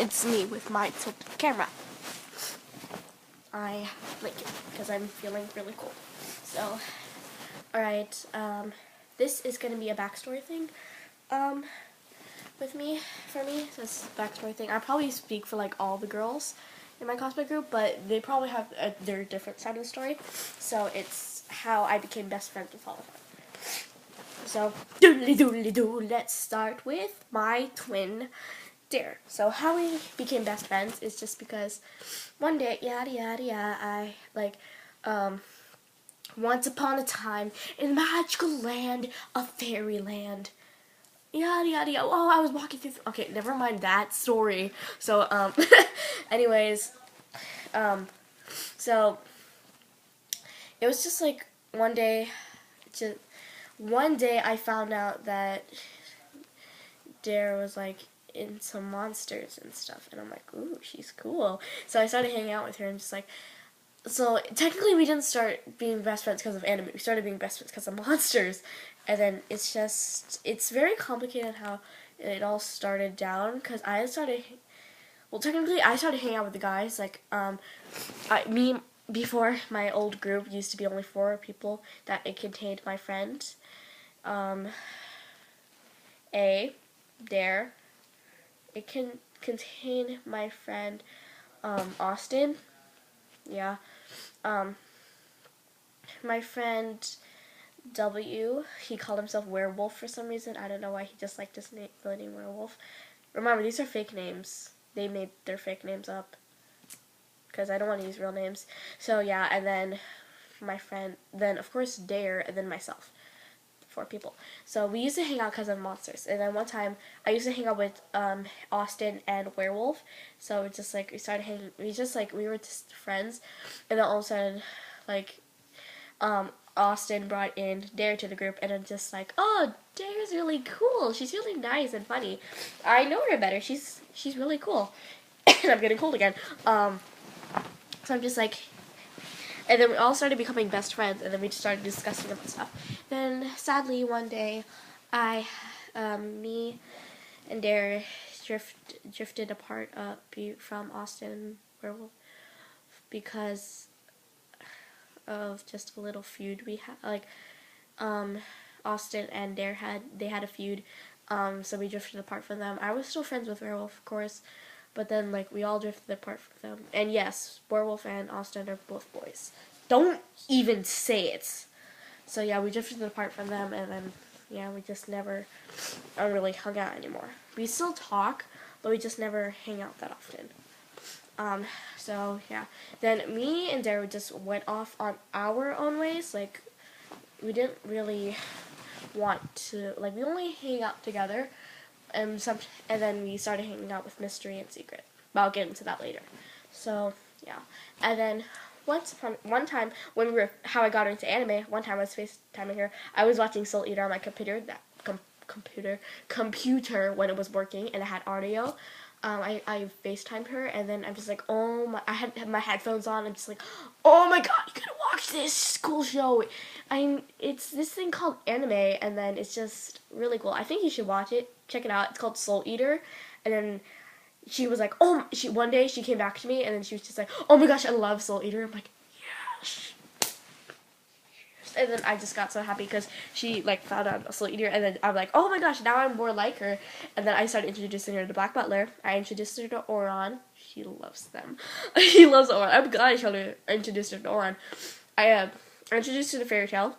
it's me with my tilted camera. I like it because I'm feeling really cool. So, alright, this is going to be a backstory thing, for me, this backstory thing. I probably speak for like all the girls in my cosplay group, but they probably have their different side of the story, so it's how I became best friends with all of them. So, doodly-doodly-doo, let's start with my twin, Dare. So, how we became best friends is just because one day, yada yada yada, I, once upon a time, in the magical land of fairyland, yada yada yada, oh, I was walking through, okay, never mind that story. So, anyways, so, it was just like, one day I found out that Dare was like into monsters and stuff, and I'm like, ooh, she's cool. So I started hanging out with her and just like, so technically we didn't start being best friends because of anime. We started being best friends because of monsters, and then it's very complicated how it all started down, because technically I started hanging out with the guys, like, before my old group used to be only 4 people that it contained my friend, Dare. It can contain my friend, Austin. Yeah. My friend W. He called himself Werewolf for some reason. I don't know why. He just liked the name Werewolf. Remember, these are fake names. They made their fake names up, because I don't want to use real names. So yeah, and then my friend, then of course Dare, and then myself. 4 people. So we used to hang out because of monsters. And then one time I used to hang out with Austin and Werewolf. So it's just like we started hanging. We were just friends. And then all of a sudden, like, Austin brought in Dare to the group, and I'm just like, oh, Dare's really cool. She's really nice and funny. I know her better. She's really cool. And I'm getting cold again. So I'm just like, and then we all started becoming best friends, and then we just started discussing about stuff. Then, sadly, one day, me and Dare drifted apart from Austin Werewolf because of just a little feud we had. Like, Austin and Dare had a feud, so we drifted apart from them. I was still friends with Werewolf, of course, but then, like, we all drifted apart from them. And yes, Werewolf and Austin are both boys. Don't even say it. So yeah, we drifted apart from them, and then, yeah, we just never really hung out anymore. We still talk, but we just never hang out that often. So yeah. Then me and Dara just went off on our own ways. Like, we didn't really want to, like, we only hang out together. And then we started hanging out with Mystery and Secret. But I'll get into that later. So, yeah. And then one time when how I got into anime, one time I was FaceTiming her. I was watching Soul Eater on my computer, computer when it was working and it had audio. I FaceTimed her, and then I'm just like, I had my headphones on. I'm just like, oh my god, you gotta watch this cool show. It's this thing called anime, and then it's just really cool. I think you should watch it. Check it out. It's called Soul Eater. And then she was like, one day she came back to me, and then she was just like, oh my gosh, I love Soul Eater. I'm like, yes. And then I just got so happy because she, like, found out Soul Eater, and then I'm like, oh my gosh, now I'm more like her. And then I started introducing her to Black Butler. I introduced her to Oron. She loves them. She loves Oron. I'm glad I introduced her to Oron. I introduced her to Fairy Tail.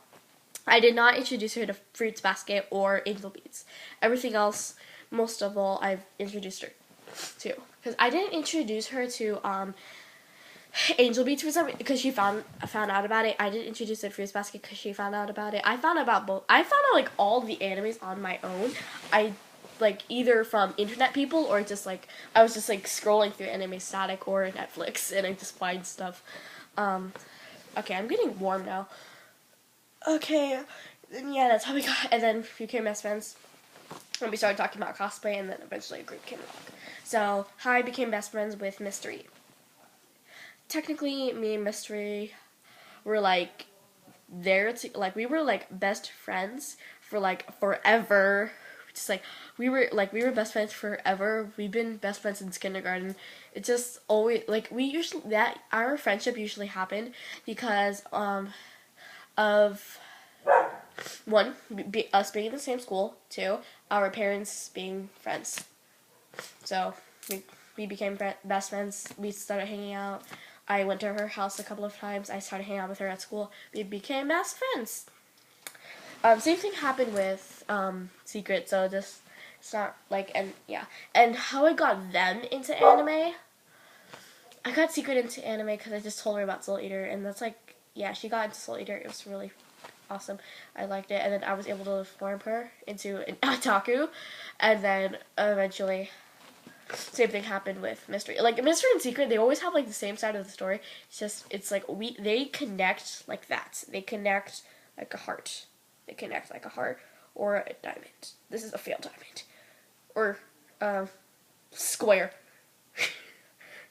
I did not introduce her to Fruits Basket or Angel Beats. Everything else, most of all, I've introduced her to. Because I didn't introduce her to Angel Beats for some, because she found out about it. I didn't introduce her to Fruits Basket because she found out about it. I found out about both. I found out, like, all the animes on my own. Like, either from internet people or just, like, I was just, like, scrolling through Anime Static or Netflix, and I just find stuff. Okay, I'm getting warm now. Okay, then yeah, that's how we got, and then we became best friends, and we started talking about cosplay, and then eventually a group came along. So, how I became best friends with Mystery. Technically, me and Mystery were, like, we were, like, best friends for, like, forever just like we were best friends forever. We've been best friends since kindergarten. It just always like we usually that our friendship usually happened because of one, us being in the same school. Two, our parents being friends. So we became best friends. We started hanging out. I went to her house a couple of times. I started hanging out with her at school. We became best friends. Same thing happened with Secret. So just it's not like and how I got them into anime. I got Secret into anime because I just told her about Soul Eater, and that's like she got into Soul Eater. It was really awesome. I liked it, and then I was able to form her into an otaku, and then eventually, same thing happened with Mystery. Like Mystery and Secret, they always have like the same side of the story. It's like they connect like that. They connect like a heart. They connect like a heart or a diamond. This is a failed diamond, or square.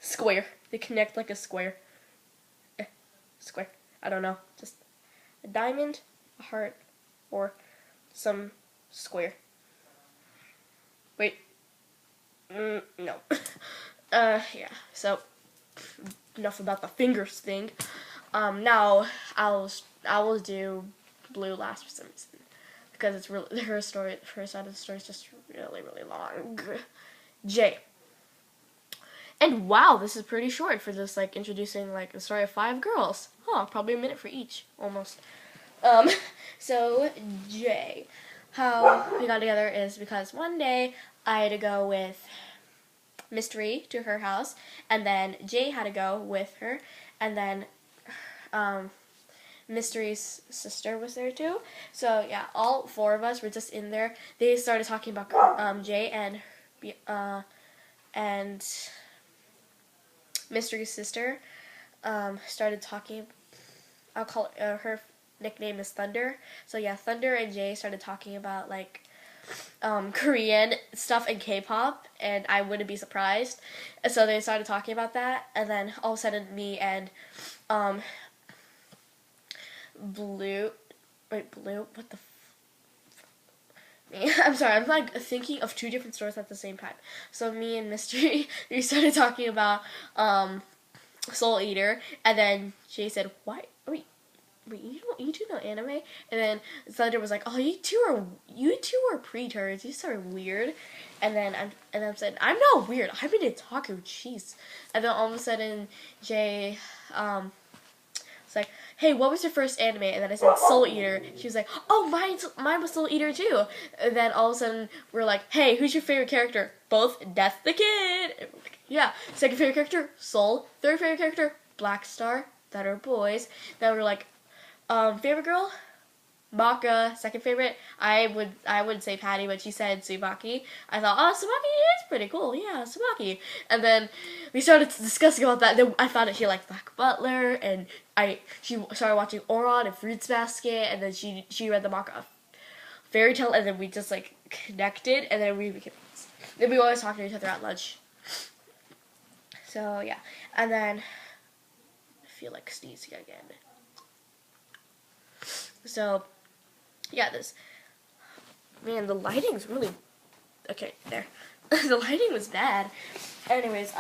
Square. They connect like a square. Square. I don't know. Just a diamond, a heart, or some square. Wait. No. Yeah. So enough about the fingers thing. Now I will do Blue last for some reason because it's really her story. Her side of the story is just really long. J. And wow, this is pretty short for just like introducing like the story of 5 girls. Probably a minute for each, almost. So Jay, how we got together is because one day I had to go with Mystery to her house, and then Jay had to go with her, and then Mystery's sister was there too. So yeah, all 4 of us were just in there. They started talking about Jay and Mystery's sister started talking. I'll call her nickname is Thunder. So yeah, Thunder and Jay started talking about like Korean stuff and K-pop, and I wouldn't be surprised. And so they started talking about that, and then all of a sudden me and Blue, what the I'm sorry, I'm like thinking of 2 different stories at the same time. So me and Mystery, we started talking about Soul Eater, and then Jay said, "Why? Wait, you do know anime?" And then Thunder was like, "Oh, you two are preterds. You are weird." And then I said, "I'm not weird. I'm an otaku. Jeez." And then all of a sudden, Jay was like, "Hey, what was your first anime?" And then I said Soul Eater. She was like, "Oh, mine was Soul Eater too." And then all of a sudden we're like, "Hey, who's your favorite character?" Both Death the Kid. And we're like, yeah. Second favorite character, Soul. Third favorite character, Black Star. That are boys. Then we're like, favorite girl, Maka. Second favorite, I would say Patty, but she said Tsubaki. I thought, oh, Tsubaki is pretty cool. Yeah, Tsubaki. And then we started discussing about that. Then I found out she liked Black Butler, and she started watching Oron and Fruits Basket, and then she read the Maka fairy tale, and then we just like connected, and then we became friends. Then we always talk to each other at lunch. So yeah, and then I feel like sneezing again. So, yeah, the lighting's really, okay, there. The lighting was bad. Anyways,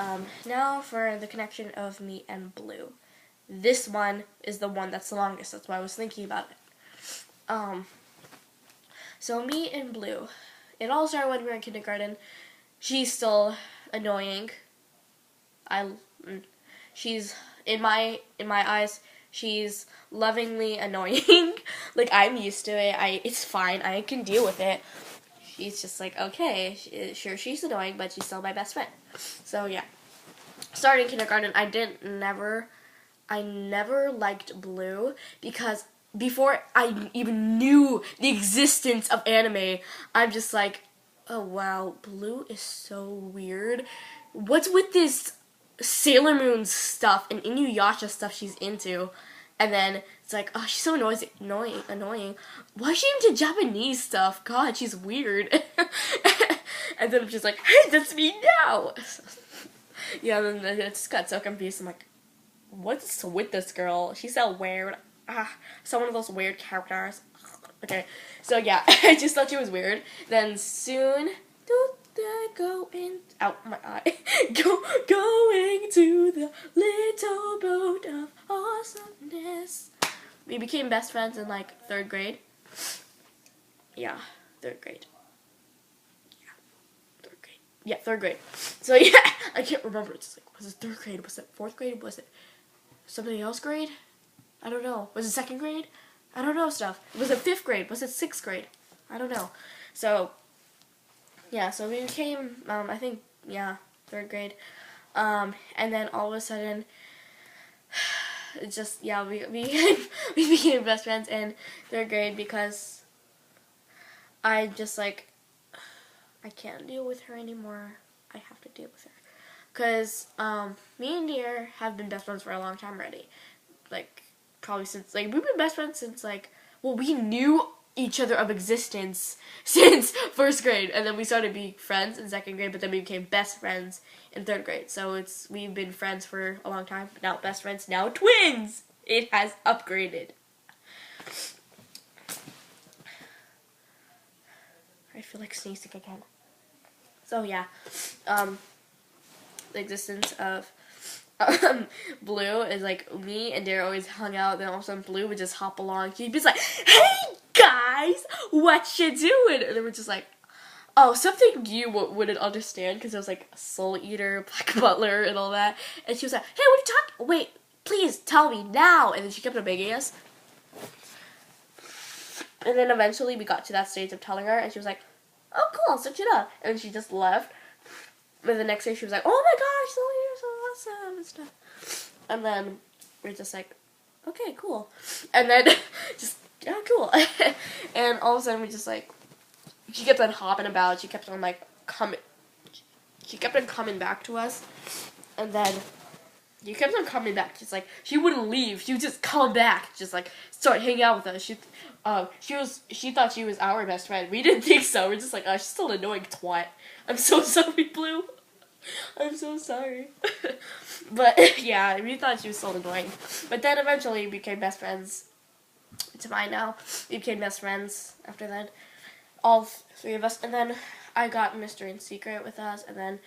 now for the connection of me and Blue. This one is the one that's the longest, that's why I was thinking about it. So me and Blue, it all started when we were in kindergarten. She's still annoying. She's, in my eyes, she's lovingly annoying. Like, I'm used to it. It's fine. I can deal with it. She's just like, okay, sure, she's annoying, but she's still my best friend. So, yeah. Starting kindergarten, I never liked Blue because before I even knew the existence of anime, I'm just like, oh, wow, Blue is so weird. What's with this Sailor Moon stuff and Inuyasha stuff she's into? And then it's like, oh, she's so annoying. Why is she into Japanese stuff? God, she's weird. And then I'm just like, hey, that's me now. Yeah, and then I just got so confused. I'm like, what's with this girl? She's so weird. So one of those weird characters. Okay, so yeah, I just thought she was weird. Then soon, go in out my eye. Going to the little boat of awesomeness. We became best friends in like 3rd grade. Yeah, 3rd grade. Yeah, 3rd grade. Yeah, 3rd grade. So yeah, I can't remember. It's just like, was it 3rd grade? Was it 4th grade? Was it something else grade? I don't know. Was it 2nd grade? I don't know stuff. Was it 5th grade? Was it 6th grade? I don't know. So, yeah, so we became, I think, yeah, 3rd grade. And then all of a sudden, it just, yeah, we we became best friends in 3rd grade because I just, like, I can't deal with her anymore. I have to deal with her. Because me and Dear have been best friends for a long time already. Like, probably since, like, we've been best friends since, like, well, we knew each other of existence since 1st grade, and then we started being friends in 2nd grade, but then we became best friends in 3rd grade. So we've been friends for a long time, but now best friends, now twins. It has upgraded. I feel like sneezing again. So yeah, the existence of Blue is like me and Dare always hung out. Then all of a sudden Blue would just hop along. She'd be like, "Hey guys, what you doing?" And then we're just like, "Oh, something you wouldn't understand because it was like Soul Eater, Black Butler, and all that." And she was like, "Hey, what are you talking? Wait, please tell me now." And then she kept on begging us. And then eventually we got to that stage of telling her, and she was like, "Oh, cool, I'll search it up." And then she just left. But the next day she was like, "Oh my gosh, Soul Eater's so awesome," and stuff. And then we're just like, "Okay, cool." And then just, yeah, cool. And all of a sudden we just like, she kept on hopping about. She kept on like coming. She kept on coming back to us. And then she kept on coming back. Just like, she wouldn't leave. She would just come back. Just like start hanging out with us. She thought she was our best friend. We didn't think so. We're just like, oh, she's still an annoying twat. I'm so sorry, Blue. I'm so sorry. But yeah, we thought she was so annoying. But then eventually we became best friends. To mine now. We became best friends after that. All 3 of us. And then I got Mr. in Secret with us. And then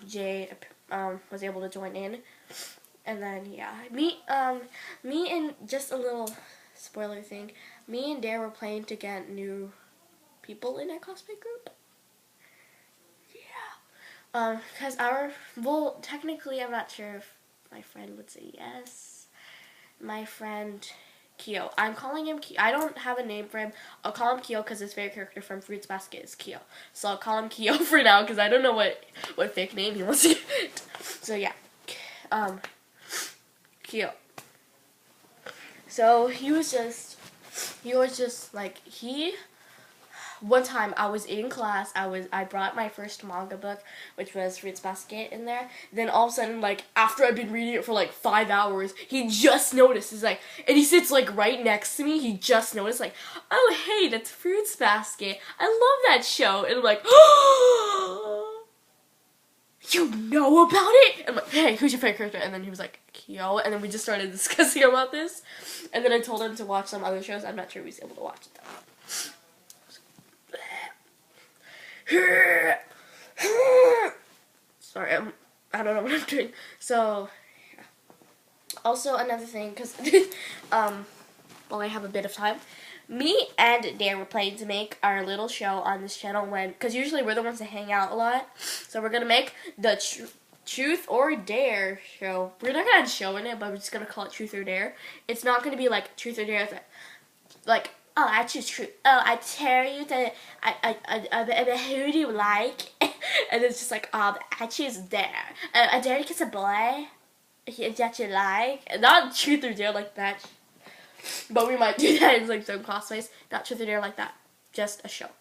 Jay was able to join in. And then yeah, me and just a little spoiler thing. Me and Dare were playing to get new people in our cosplay group. Yeah. Because well, technically I'm not sure if my friend would say yes. My friend Kyo. I'm calling him Kyo. I don't have a name for him. I'll call him Kyo because his favorite character from Fruits Basket is Kyo. So I'll call him Kyo for now because I don't know what fake name he wants to get. So yeah. Kyo. So he was just like, one time I was in class, I brought my first manga book, which was Fruits Basket in there. Then all of a sudden, like, after I've been reading it for like 5 hours, he just noticed. He's like, and he sits like right next to me. He just noticed, like, "Oh hey, that's Fruits Basket. I love that show." And I'm like, "Oh, you know about it?" I'm like, "Hey, who's your favorite character?" And then he was like, "Kyo." And then we just started discussing about this. And then I told him to watch some other shows. I'm not sure he was able to watch it though. Sorry, I don't know what I'm doing. So, yeah. Also another thing, because while I have a bit of time, me and Dare were planning to make our little show on this channel because usually we're the ones that hang out a lot. So we're gonna make the Truth or Dare show. We're not gonna show in it, but we're just gonna call it Truth or Dare. It's not gonna be like Truth or Dare, like, "Oh, I choose truth. Oh, I tell you that who do you like?" And it's just like, "I choose Dare. Dare to kiss a boy that you like." And not Truth or Dare like that. But we might do that in like some cosplays. Not Truth or Dare like that. Just a show.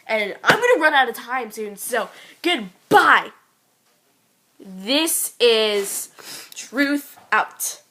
And I'm gonna run out of time soon, so goodbye. This is Truth Out.